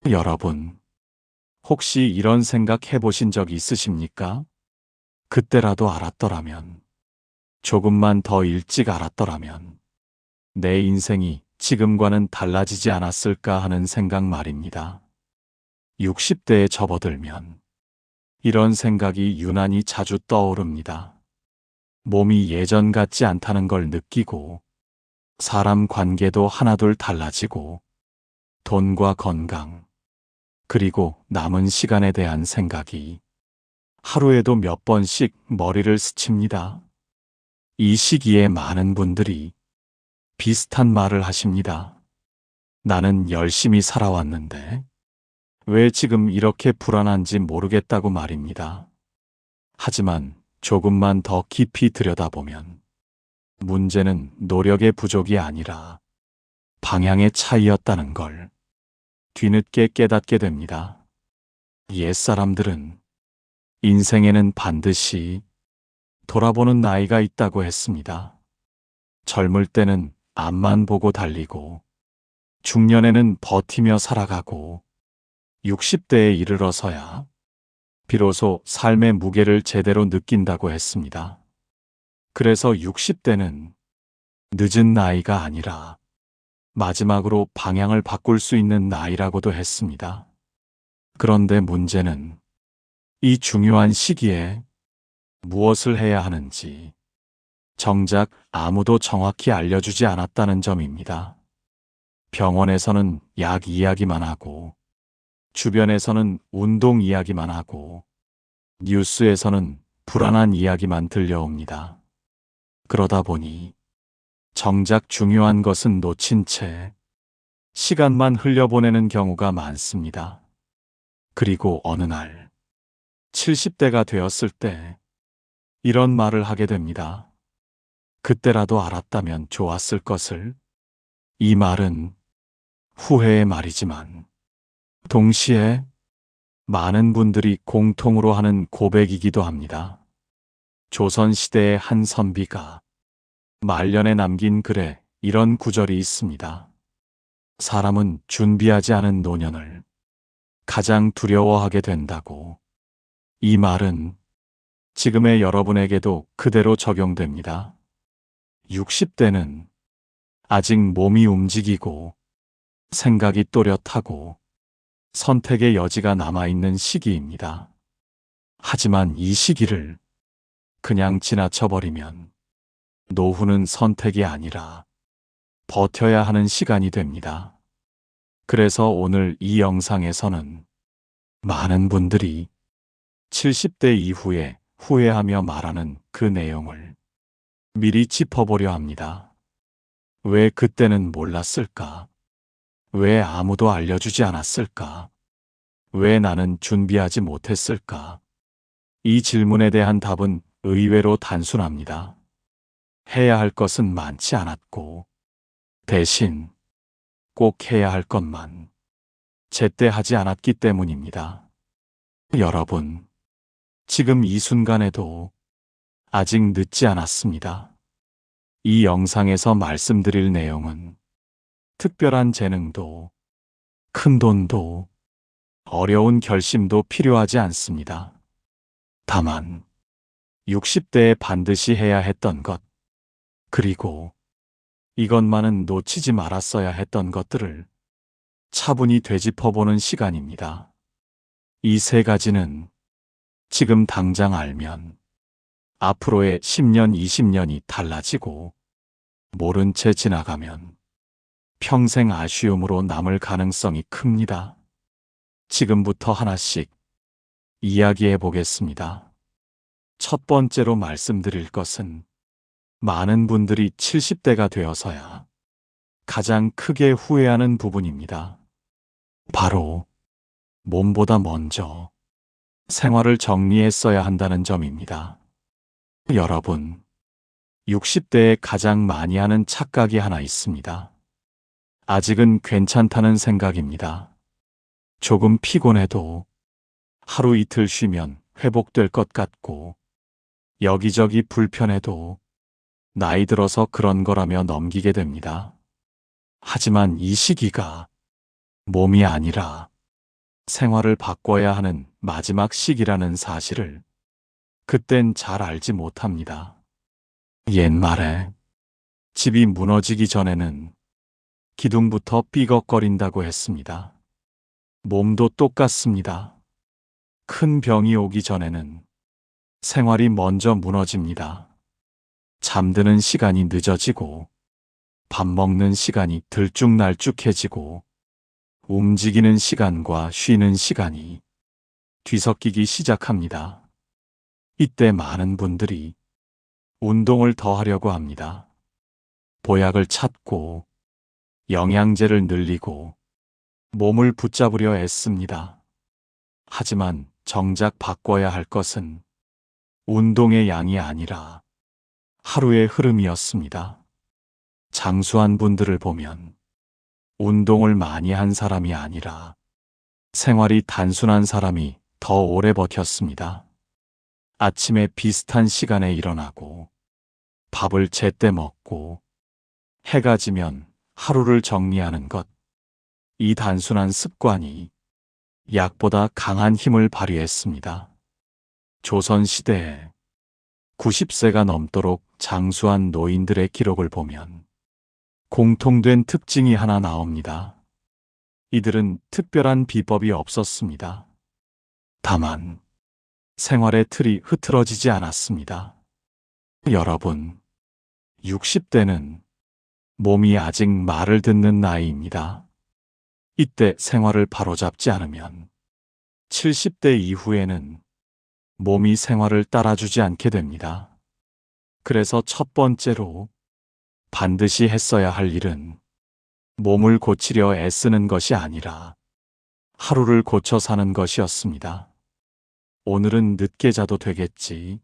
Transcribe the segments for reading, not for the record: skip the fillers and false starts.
여러분, 혹시 이런 생각 해보신 적 있으십니까? 그때라도 알았더라면, 조금만 더 일찍 알았더라면, 내 인생이 지금과는 달라지지 않았을까 하는 생각 말입니다. 60대에 접어들면, 이런 생각이 유난히 자주 떠오릅니다. 몸이 예전 같지 않다는 걸 느끼고, 사람 관계도 하나둘 달라지고, 돈과 건강, 그리고 남은 시간에 대한 생각이 하루에도 몇 번씩 머리를 스칩니다. 이 시기에 많은 분들이 비슷한 말을 하십니다. 나는 열심히 살아왔는데 왜 지금 이렇게 불안한지 모르겠다고 말입니다. 하지만 조금만 더 깊이 들여다보면 문제는 노력의 부족이 아니라 방향의 차이였다는 걸 뒤늦게 깨닫게 됩니다. 옛사람들은 인생에는 반드시 돌아보는 나이가 있다고 했습니다. 젊을 때는 앞만 보고 달리고, 중년에는 버티며 살아가고, 60대에 이르러서야 비로소 삶의 무게를 제대로 느낀다고 했습니다. 그래서 60대는 늦은 나이가 아니라 마지막으로 방향을 바꿀 수 있는 나이라고도 했습니다. 그런데 문제는 이 중요한 시기에 무엇을 해야 하는지 정작 아무도 정확히 알려주지 않았다는 점입니다. 병원에서는 약 이야기만 하고, 주변에서는 운동 이야기만 하고, 뉴스에서는 불안한 이야기만 들려옵니다. 그러다 보니 정작 중요한 것은 놓친 채 시간만 흘려보내는 경우가 많습니다. 그리고 어느 날 70대가 되었을 때 이런 말을 하게 됩니다. 그때라도 알았다면 좋았을 것을. 이 말은 후회의 말이지만 동시에 많은 분들이 공통으로 하는 고백이기도 합니다. 조선시대의 한 선비가 말년에 남긴 글에 이런 구절이 있습니다. 사람은 준비하지 않은 노년을 가장 두려워하게 된다고. 이 말은 지금의 여러분에게도 그대로 적용됩니다. 60대는 아직 몸이 움직이고 생각이 또렷하고 선택의 여지가 남아있는 시기입니다. 하지만 이 시기를 그냥 지나쳐버리면 노후는 선택이 아니라 버텨야 하는 시간이 됩니다. 그래서 오늘 이 영상에서는 많은 분들이 70대 이후에 후회하며 말하는 그 내용을 미리 짚어보려 합니다. 왜 그때는 몰랐을까? 왜 아무도 알려주지 않았을까? 왜 나는 준비하지 못했을까? 이 질문에 대한 답은 의외로 단순합니다. 해야 할 것은 많지 않았고, 대신 꼭 해야 할 것만 제때 하지 않았기 때문입니다. 여러분, 지금 이 순간에도 아직 늦지 않았습니다. 이 영상에서 말씀드릴 내용은 특별한 재능도, 큰 돈도, 어려운 결심도 필요하지 않습니다. 다만 60대에 반드시 해야 했던 것, 그리고 이것만은 놓치지 말았어야 했던 것들을 차분히 되짚어보는 시간입니다. 이 세 가지는 지금 당장 알면 앞으로의 10년, 20년이 달라지고 모른 채 지나가면 평생 아쉬움으로 남을 가능성이 큽니다. 지금부터 하나씩 이야기해 보겠습니다. 첫 번째로 말씀드릴 것은 많은 분들이 70대가 되어서야 가장 크게 후회하는 부분입니다. 바로 몸보다 먼저 생활을 정리했어야 한다는 점입니다. 여러분, 60대에 가장 많이 하는 착각이 하나 있습니다. 아직은 괜찮다는 생각입니다. 조금 피곤해도 하루 이틀 쉬면 회복될 것 같고, 여기저기 불편해도 나이 들어서 그런 거라며 넘기게 됩니다. 하지만 이 시기가 몸이 아니라 생활을 바꿔야 하는 마지막 시기라는 사실을 그땐 잘 알지 못합니다. 옛말에 집이 무너지기 전에는 기둥부터 삐걱거린다고 했습니다. 몸도 똑같습니다. 큰 병이 오기 전에는 생활이 먼저 무너집니다. 잠드는 시간이 늦어지고 밥 먹는 시간이 들쭉날쭉해지고 움직이는 시간과 쉬는 시간이 뒤섞이기 시작합니다. 이때 많은 분들이 운동을 더 하려고 합니다. 보약을 찾고 영양제를 늘리고 몸을 붙잡으려 애씁니다. 하지만 정작 바꿔야 할 것은 운동의 양이 아니라 하루의 흐름이었습니다. 장수한 분들을 보면 운동을 많이 한 사람이 아니라 생활이 단순한 사람이 더 오래 버텼습니다. 아침에 비슷한 시간에 일어나고 밥을 제때 먹고 해가 지면 하루를 정리하는 것. 이 단순한 습관이 약보다 강한 힘을 발휘했습니다. 조선시대에 90세가 넘도록 장수한 노인들의 기록을 보면 공통된 특징이 하나 나옵니다. 이들은 특별한 비법이 없었습니다. 다만 생활의 틀이 흐트러지지 않았습니다. 여러분, 60대는 몸이 아직 말을 듣는 나이입니다. 이때 생활을 바로잡지 않으면 70대 이후에는 몸이 생활을 따라주지 않게 됩니다. 그래서 첫 번째로 반드시 했어야 할 일은 몸을 고치려 애쓰는 것이 아니라 하루를 고쳐 사는 것이었습니다. 오늘은 늦게 자도 되겠지.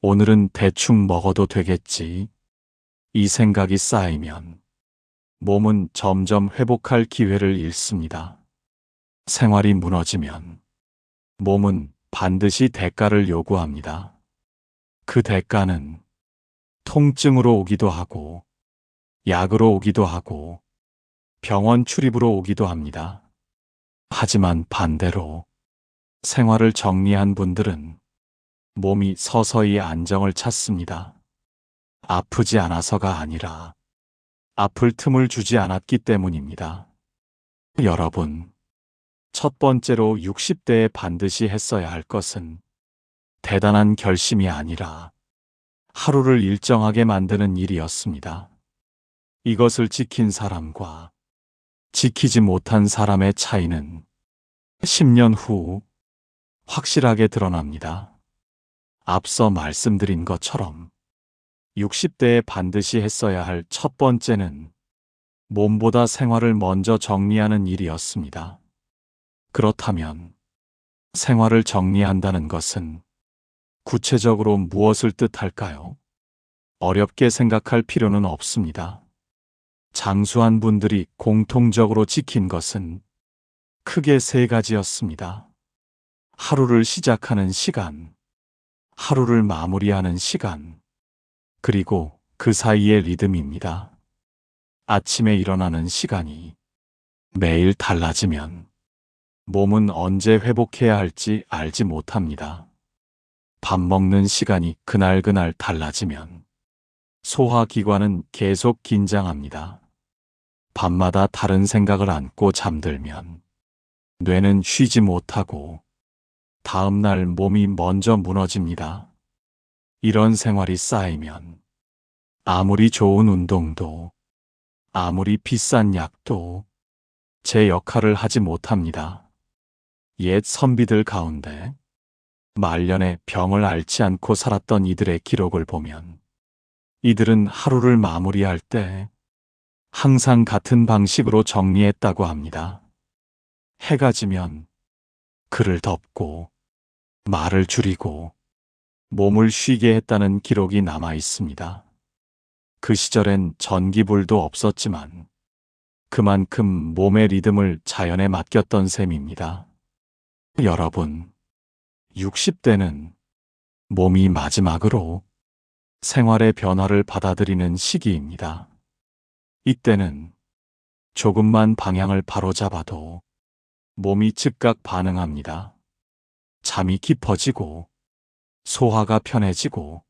오늘은 대충 먹어도 되겠지. 이 생각이 쌓이면 몸은 점점 회복할 기회를 잃습니다. 생활이 무너지면 몸은 반드시 대가를 요구합니다. 그 대가는 통증으로 오기도 하고, 약으로 오기도 하고, 병원 출입으로 오기도 합니다. 하지만 반대로 생활을 정리한 분들은 몸이 서서히 안정을 찾습니다. 아프지 않아서가 아니라 아플 틈을 주지 않았기 때문입니다. 여러분, 첫 번째로 60대에 반드시 했어야 할 것은 대단한 결심이 아니라 하루를 일정하게 만드는 일이었습니다. 이것을 지킨 사람과 지키지 못한 사람의 차이는 10년 후 확실하게 드러납니다. 앞서 말씀드린 것처럼 60대에 반드시 했어야 할 첫 번째는 몸보다 생활을 먼저 정리하는 일이었습니다. 그렇다면 생활을 정리한다는 것은 구체적으로 무엇을 뜻할까요? 어렵게 생각할 필요는 없습니다. 장수한 분들이 공통적으로 지킨 것은 크게 세 가지였습니다. 하루를 시작하는 시간, 하루를 마무리하는 시간, 그리고 그 사이의 리듬입니다. 아침에 일어나는 시간이 매일 달라지면 몸은 언제 회복해야 할지 알지 못합니다. 밥 먹는 시간이 그날그날 달라지면 소화기관은 계속 긴장합니다. 밤마다 다른 생각을 안고 잠들면 뇌는 쉬지 못하고 다음날 몸이 먼저 무너집니다. 이런 생활이 쌓이면 아무리 좋은 운동도 아무리 비싼 약도 제 역할을 하지 못합니다. 옛 선비들 가운데 말년에 병을 앓지 않고 살았던 이들의 기록을 보면 이들은 하루를 마무리할 때 항상 같은 방식으로 정리했다고 합니다. 해가 지면 글을 덮고 말을 줄이고 몸을 쉬게 했다는 기록이 남아 있습니다. 그 시절엔 전기불도 없었지만 그만큼 몸의 리듬을 자연에 맡겼던 셈입니다. 여러분, 60대는 몸이 마지막으로 생활의 변화를 받아들이는 시기입니다. 이때는 조금만 방향을 바로잡아도 몸이 즉각 반응합니다. 잠이 깊어지고, 소화가 편해지고,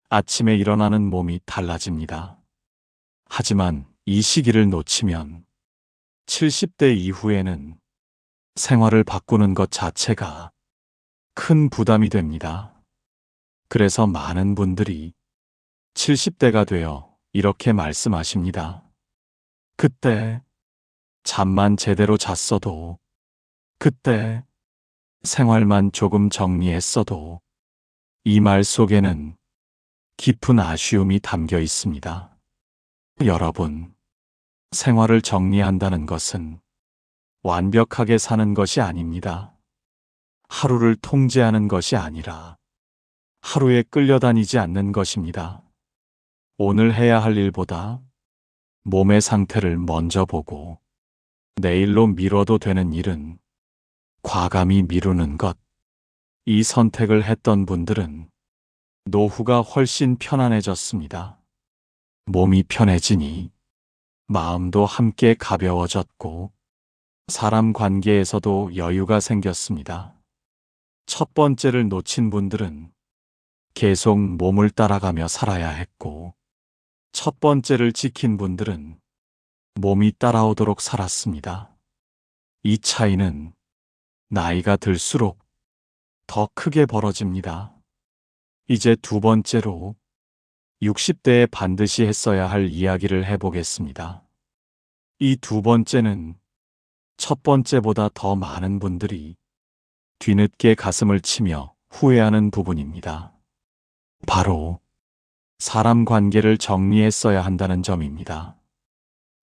아침에 일어나는 몸이 달라집니다. 하지만 이 시기를 놓치면 70대 이후에는 생활을 바꾸는 것 자체가 큰 부담이 됩니다. 그래서 많은 분들이 70대가 되어 이렇게 말씀하십니다. 그때 잠만 제대로 잤어도, 그때 생활만 조금 정리했어도, 이 말 속에는 깊은 아쉬움이 담겨 있습니다. 여러분, 생활을 정리한다는 것은 완벽하게 사는 것이 아닙니다. 하루를 통제하는 것이 아니라 하루에 끌려다니지 않는 것입니다. 오늘 해야 할 일보다 몸의 상태를 먼저 보고 내일로 미뤄도 되는 일은 과감히 미루는 것. 이 선택을 했던 분들은 노후가 훨씬 편안해졌습니다. 몸이 편해지니 마음도 함께 가벼워졌고 사람 관계에서도 여유가 생겼습니다. 첫 번째를 놓친 분들은 계속 몸을 따라가며 살아야 했고, 첫 번째를 지킨 분들은 몸이 따라오도록 살았습니다. 이 차이는 나이가 들수록 더 크게 벌어집니다. 이제 두 번째로 60대에 반드시 했어야 할 이야기를 해보겠습니다. 이 두 번째는 첫 번째보다 더 많은 분들이 뒤늦게 가슴을 치며 후회하는 부분입니다. 바로 사람 관계를 정리했어야 한다는 점입니다.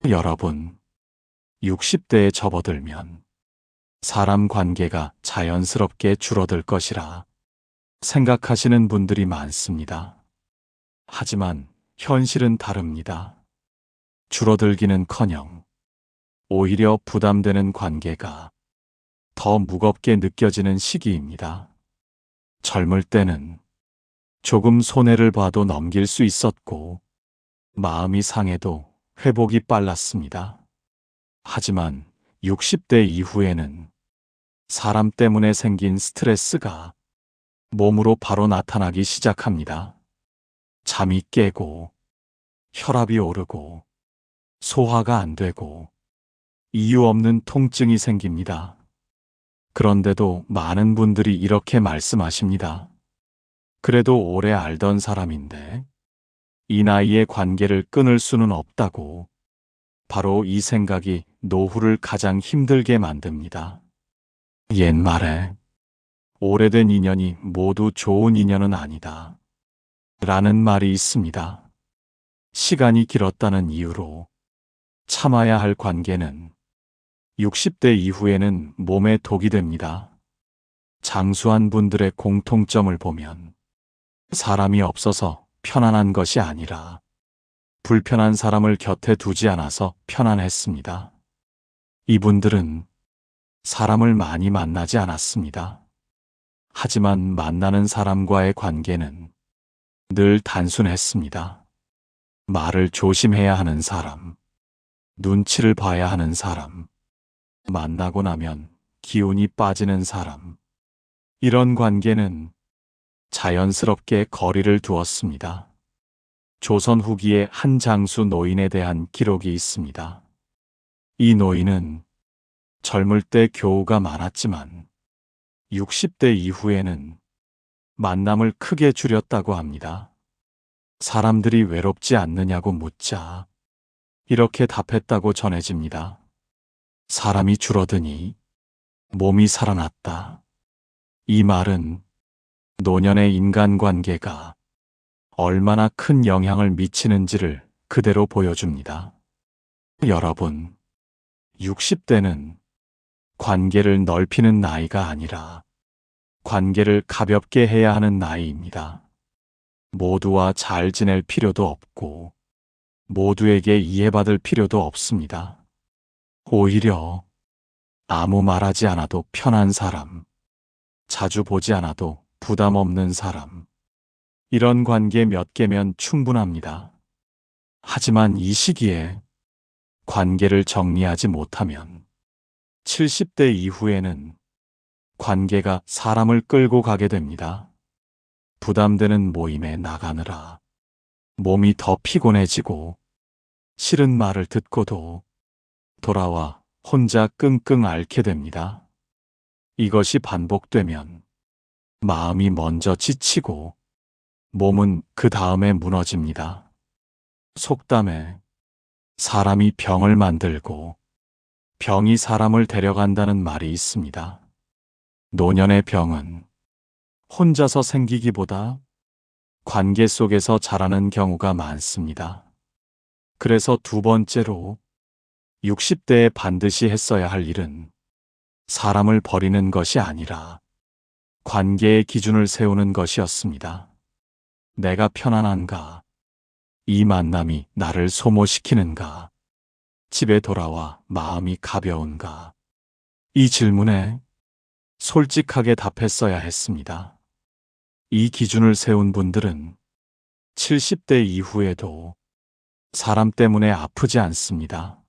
여러분, 60대에 접어들면 사람 관계가 자연스럽게 줄어들 것이라 생각하시는 분들이 많습니다. 하지만 현실은 다릅니다. 줄어들기는커녕 오히려 부담되는 관계가 더 무겁게 느껴지는 시기입니다. 젊을 때는 조금 손해를 봐도 넘길 수 있었고 마음이 상해도 회복이 빨랐습니다. 하지만 60대 이후에는 사람 때문에 생긴 스트레스가 몸으로 바로 나타나기 시작합니다. 잠이 깨고 혈압이 오르고 소화가 안 되고 이유 없는 통증이 생깁니다. 그런데도 많은 분들이 이렇게 말씀하십니다. 그래도 오래 알던 사람인데 이 나이에 관계를 끊을 수는 없다고. 바로 이 생각이 노후를 가장 힘들게 만듭니다. 옛말에 오래된 인연이 모두 좋은 인연은 아니다 라는 말이 있습니다. 시간이 길었다는 이유로 참아야 할 관계는 60대 이후에는 몸에 독이 됩니다. 장수한 분들의 공통점을 보면 사람이 없어서 편안한 것이 아니라 불편한 사람을 곁에 두지 않아서 편안했습니다. 이분들은 사람을 많이 만나지 않았습니다. 하지만 만나는 사람과의 관계는 늘 단순했습니다. 말을 조심해야 하는 사람, 눈치를 봐야 하는 사람, 만나고 나면 기운이 빠지는 사람. 이런 관계는 자연스럽게 거리를 두었습니다. 조선 후기의 한 장수 노인에 대한 기록이 있습니다. 이 노인은 젊을 때 교우가 많았지만 60대 이후에는 만남을 크게 줄였다고 합니다. 사람들이 외롭지 않느냐고 묻자 이렇게 답했다고 전해집니다. 사람이 줄어드니 몸이 살아났다. 이 말은 노년의 인간관계가 얼마나 큰 영향을 미치는지를 그대로 보여줍니다. 여러분, 60대는 관계를 넓히는 나이가 아니라 관계를 가볍게 해야 하는 나이입니다. 모두와 잘 지낼 필요도 없고 모두에게 이해받을 필요도 없습니다. 오히려 아무 말하지 않아도 편한 사람, 자주 보지 않아도 부담 없는 사람, 이런 관계 몇 개면 충분합니다. 하지만 이 시기에 관계를 정리하지 못하면 70대 이후에는 관계가 사람을 끌고 가게 됩니다. 부담되는 모임에 나가느라 몸이 더 피곤해지고 싫은 말을 듣고도 돌아와 혼자 끙끙 앓게 됩니다. 이것이 반복되면 마음이 먼저 지치고 몸은 그 다음에 무너집니다. 속담에 사람이 병을 만들고 병이 사람을 데려간다는 말이 있습니다. 노년의 병은 혼자서 생기기보다 관계 속에서 자라는 경우가 많습니다. 그래서 두 번째로 60대에 반드시 했어야 할 일은 사람을 버리는 것이 아니라 관계의 기준을 세우는 것이었습니다. 내가 편안한가? 이 만남이 나를 소모시키는가? 집에 돌아와 마음이 가벼운가? 이 질문에 솔직하게 답했어야 했습니다. 이 기준을 세운 분들은 70대 이후에도 사람 때문에 아프지 않습니다.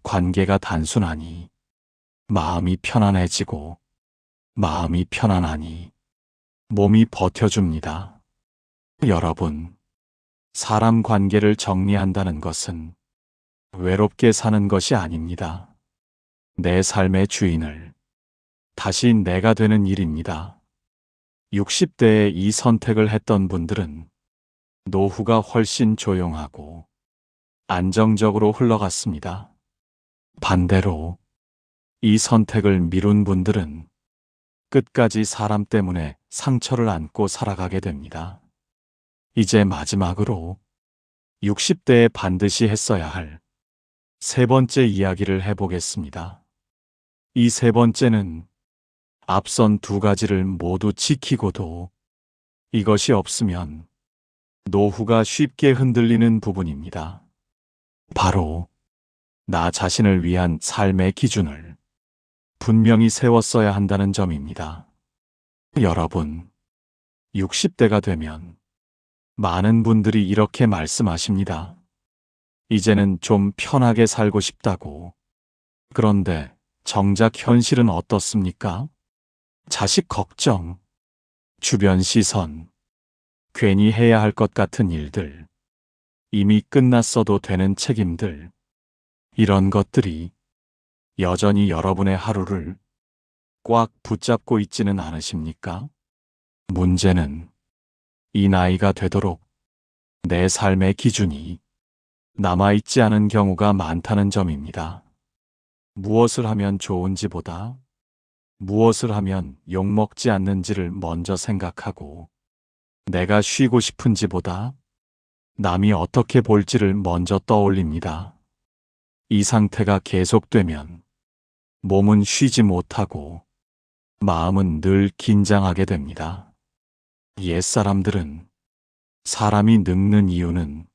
관계가 단순하니 마음이 편안해지고 마음이 편안하니 몸이 버텨줍니다. 여러분, 사람 관계를 정리한다는 것은 외롭게 사는 것이 아닙니다. 내 삶의 주인을 다시 내가 되는 일입니다. 60대에 이 선택을 했던 분들은 노후가 훨씬 조용하고 안정적으로 흘러갔습니다. 반대로 이 선택을 미룬 분들은 끝까지 사람 때문에 상처를 안고 살아가게 됩니다. 이제 마지막으로 60대에 반드시 했어야 할 세 번째 이야기를 해보겠습니다. 이 세 번째는 앞선 두 가지를 모두 지키고도 이것이 없으면 노후가 쉽게 흔들리는 부분입니다. 바로 나 자신을 위한 삶의 기준을 분명히 세웠어야 한다는 점입니다. 여러분, 60대가 되면 많은 분들이 이렇게 말씀하십니다. 이제는 좀 편하게 살고 싶다고. 그런데 정작 현실은 어떻습니까? 자식 걱정, 주변 시선, 괜히 해야 할 것 같은 일들, 이미 끝났어도 되는 책임들, 이런 것들이 여전히 여러분의 하루를 꽉 붙잡고 있지는 않으십니까? 문제는 이 나이가 되도록 내 삶의 기준이 남아있지 않은 경우가 많다는 점입니다. 무엇을 하면 좋은지보다 무엇을 하면 욕먹지 않는지를 먼저 생각하고 내가 쉬고 싶은지보다 남이 어떻게 볼지를 먼저 떠올립니다. 이 상태가 계속되면 몸은 쉬지 못하고 마음은 늘 긴장하게 됩니다. 옛사람들은 사람이 늙는 이유는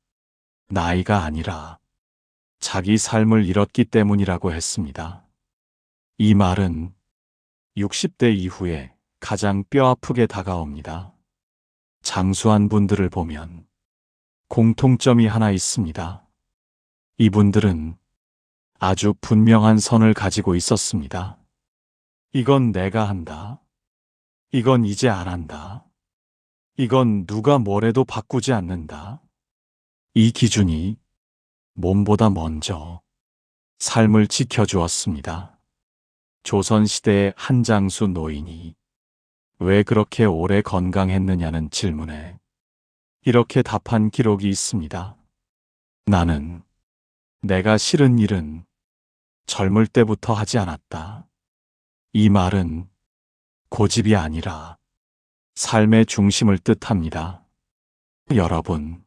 나이가 아니라 자기 삶을 잃었기 때문이라고 했습니다. 이 말은 60대 이후에 가장 뼈아프게 다가옵니다. 장수한 분들을 보면 공통점이 하나 있습니다. 이분들은 아주 분명한 선을 가지고 있었습니다. 이건 내가 한다. 이건 이제 안 한다. 이건 누가 뭐래도 바꾸지 않는다. 이 기준이 몸보다 먼저 삶을 지켜주었습니다. 조선시대의 한장수 노인이 왜 그렇게 오래 건강했느냐는 질문에 이렇게 답한 기록이 있습니다. 나는 내가 싫은 일은 젊을 때부터 하지 않았다. 이 말은 고집이 아니라 삶의 중심을 뜻합니다. 여러분,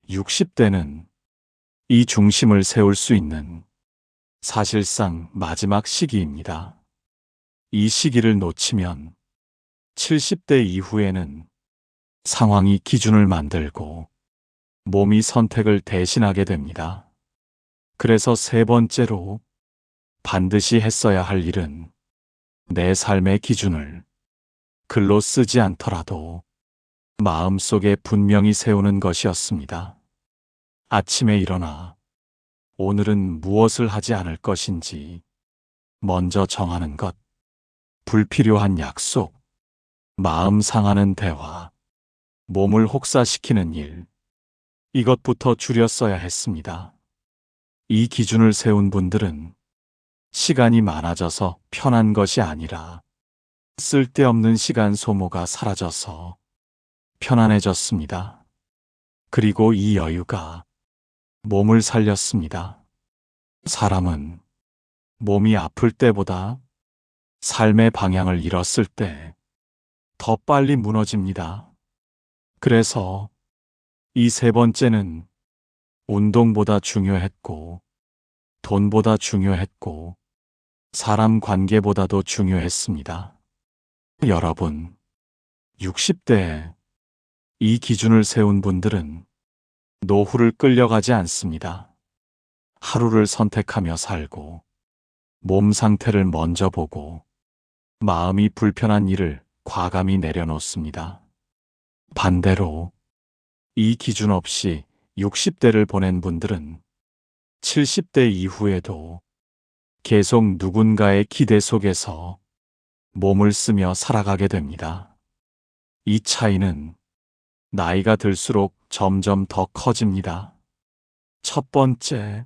60대는 이 중심을 세울 수 있는 사실상 마지막 시기입니다. 이 시기를 놓치면 70대 이후에는 상황이 기준을 만들고 몸이 선택을 대신하게 됩니다. 그래서 세 번째로 반드시 했어야 할 일은 내 삶의 기준을 글로 쓰지 않더라도 마음속에 분명히 세우는 것이었습니다. 아침에 일어나 오늘은 무엇을 하지 않을 것인지 먼저 정하는 것, 불필요한 약속, 마음 상하는 대화, 몸을 혹사시키는 일, 이것부터 줄였어야 했습니다. 이 기준을 세운 분들은 시간이 많아져서 편한 것이 아니라 쓸데없는 시간 소모가 사라져서 편안해졌습니다. 그리고 이 여유가 몸을 살렸습니다. 사람은 몸이 아플 때보다 삶의 방향을 잃었을 때 더 빨리 무너집니다. 그래서 이 세 번째는 운동보다 중요했고, 돈보다 중요했고, 사람 관계보다도 중요했습니다. 여러분, 60대에 이 기준을 세운 분들은 노후를 끌려가지 않습니다. 하루를 선택하며 살고, 몸 상태를 먼저 보고, 마음이 불편한 일을 과감히 내려놓습니다. 반대로 이 기준 없이 60대를 보낸 분들은 70대 이후에도 계속 누군가의 기대 속에서 몸을 쓰며 살아가게 됩니다. 이 차이는 나이가 들수록 점점 더 커집니다. 첫 번째,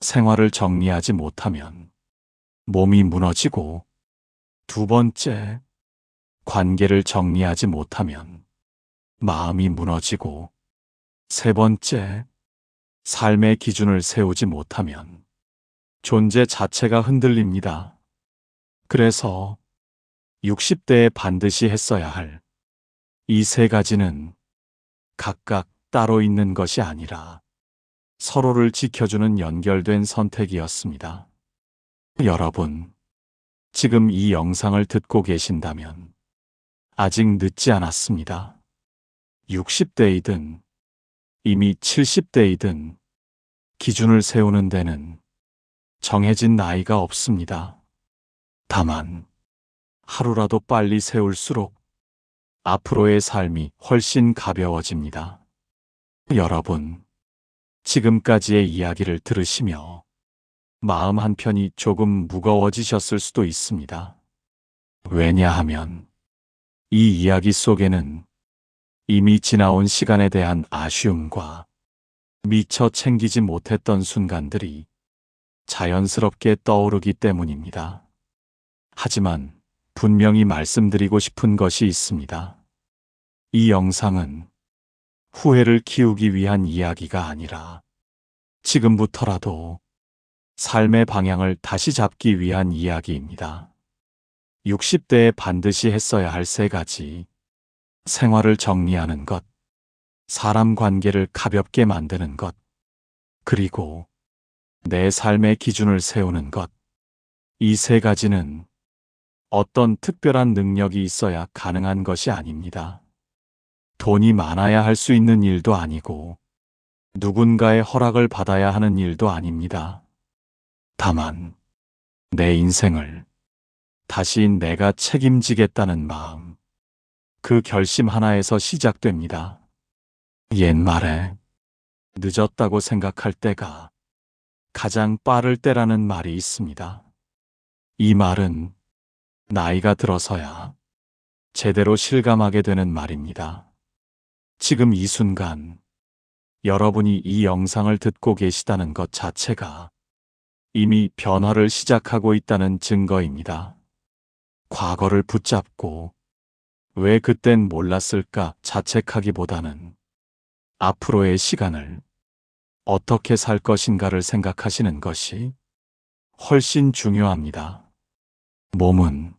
생활을 정리하지 못하면 몸이 무너지고, 두 번째, 관계를 정리하지 못하면 마음이 무너지고, 세 번째, 삶의 기준을 세우지 못하면 존재 자체가 흔들립니다. 그래서 60대에 반드시 했어야 할 이 세 가지는 각각 따로 있는 것이 아니라 서로를 지켜주는 연결된 선택이었습니다. 여러분, 지금 이 영상을 듣고 계신다면 아직 늦지 않았습니다. 60대이든 이미 70대이든 기준을 세우는 데는 정해진 나이가 없습니다. 다만 하루라도 빨리 세울수록 앞으로의 삶이 훨씬 가벼워집니다. 여러분, 지금까지의 이야기를 들으시며 마음 한편이 조금 무거워지셨을 수도 있습니다. 왜냐하면 이 이야기 속에는 이미 지나온 시간에 대한 아쉬움과 미처 챙기지 못했던 순간들이 자연스럽게 떠오르기 때문입니다. 하지만 분명히 말씀드리고 싶은 것이 있습니다. 이 영상은 후회를 키우기 위한 이야기가 아니라 지금부터라도 삶의 방향을 다시 잡기 위한 이야기입니다. 60대에 반드시 했어야 할 세 가지, 생활을 정리하는 것, 사람 관계를 가볍게 만드는 것, 그리고 내 삶의 기준을 세우는 것. 이 세 가지는 어떤 특별한 능력이 있어야 가능한 것이 아닙니다. 돈이 많아야 할 수 있는 일도 아니고 누군가의 허락을 받아야 하는 일도 아닙니다. 다만 내 인생을 다시 내가 책임지겠다는 마음, 그 결심 하나에서 시작됩니다. 옛말에 늦었다고 생각할 때가 가장 빠를 때라는 말이 있습니다. 이 말은 나이가 들어서야 제대로 실감하게 되는 말입니다. 지금 이 순간 여러분이 이 영상을 듣고 계시다는 것 자체가 이미 변화를 시작하고 있다는 증거입니다. 과거를 붙잡고 왜 그땐 몰랐을까 자책하기보다는 앞으로의 시간을 어떻게 살 것인가를 생각하시는 것이 훨씬 중요합니다. 몸은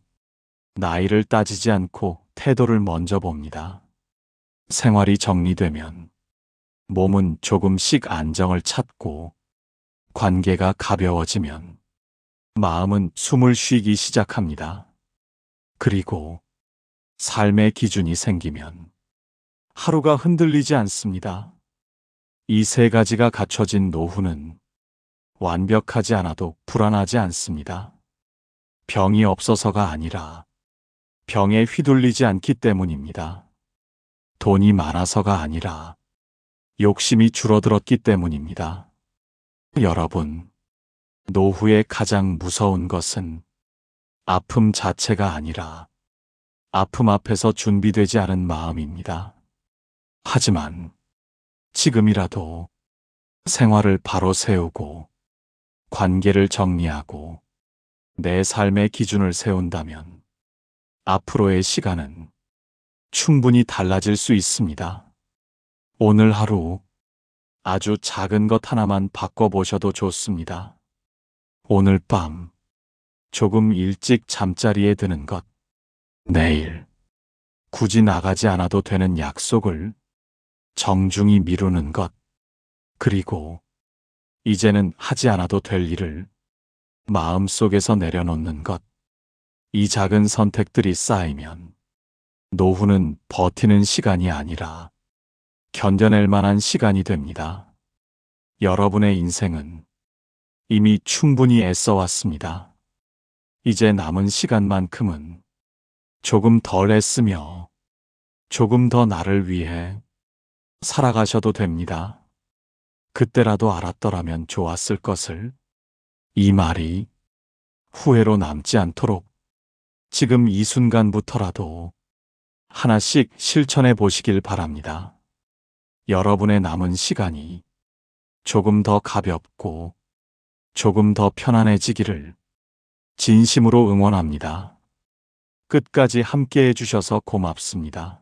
나이를 따지지 않고 태도를 먼저 봅니다. 생활이 정리되면 몸은 조금씩 안정을 찾고, 관계가 가벼워지면 마음은 숨을 쉬기 시작합니다. 그리고 삶의 기준이 생기면 하루가 흔들리지 않습니다. 이 세 가지가 갖춰진 노후는 완벽하지 않아도 불안하지 않습니다. 병이 없어서가 아니라 병에 휘둘리지 않기 때문입니다. 돈이 많아서가 아니라 욕심이 줄어들었기 때문입니다. 여러분, 노후의 가장 무서운 것은 아픔 자체가 아니라 아픔 앞에서 준비되지 않은 마음입니다. 하지만 지금이라도 생활을 바로 세우고 관계를 정리하고 내 삶의 기준을 세운다면 앞으로의 시간은 충분히 달라질 수 있습니다. 오늘 하루 아주 작은 것 하나만 바꿔보셔도 좋습니다. 오늘 밤 조금 일찍 잠자리에 드는 것, 내일 굳이 나가지 않아도 되는 약속을 정중히 미루는 것, 그리고 이제는 하지 않아도 될 일을 마음속에서 내려놓는 것, 이 작은 선택들이 쌓이면 노후는 버티는 시간이 아니라 견뎌낼 만한 시간이 됩니다. 여러분의 인생은 이미 충분히 애써왔습니다. 이제 남은 시간만큼은 조금 덜 애쓰며 조금 더 나를 위해 살아가셔도 됩니다. 그때라도 알았더라면 좋았을 것을. 이 말이 후회로 남지 않도록 지금 이 순간부터라도 하나씩 실천해 보시길 바랍니다. 여러분의 남은 시간이 조금 더 가볍고 조금 더 편안해지기를 진심으로 응원합니다. 끝까지 함께 해주셔서 고맙습니다.